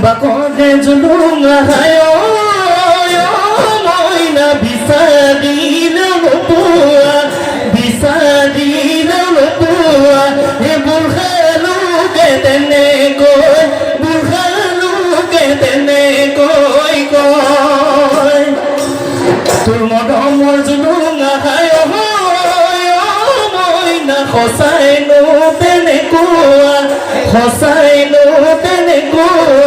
বাকতে জুলুম হায় মইনা বিচাৰিলে নোপোৱা বিচাৰিলে নোপোৱা বুঢ়ালোকে তেনেকৈ বুঢ়ালোকে তেনেকৈ কয় তোৰ মৰমৰ জুলুম হায় মইনা সঁচাইনো তেনেকুৱা তেনেকুৱা